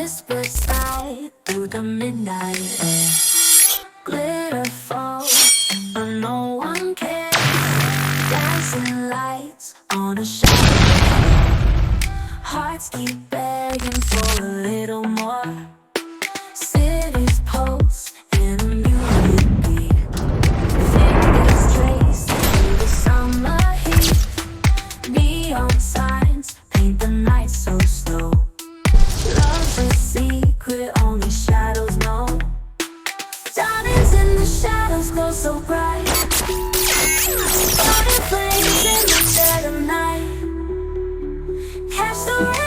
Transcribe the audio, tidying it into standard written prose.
whisper sigh through the midnight air. Glitter falls, but no one cares. Dancing lights on a shadow. Hearts keep begging for a little more. Cities pulse in a muted beat. Fingers trace through the summer heat. Neon signs paint the night so slow. Love's a secret only shadows know. Diamonds in the shadows glow so bright. Burning flames in the dead of night. Catch the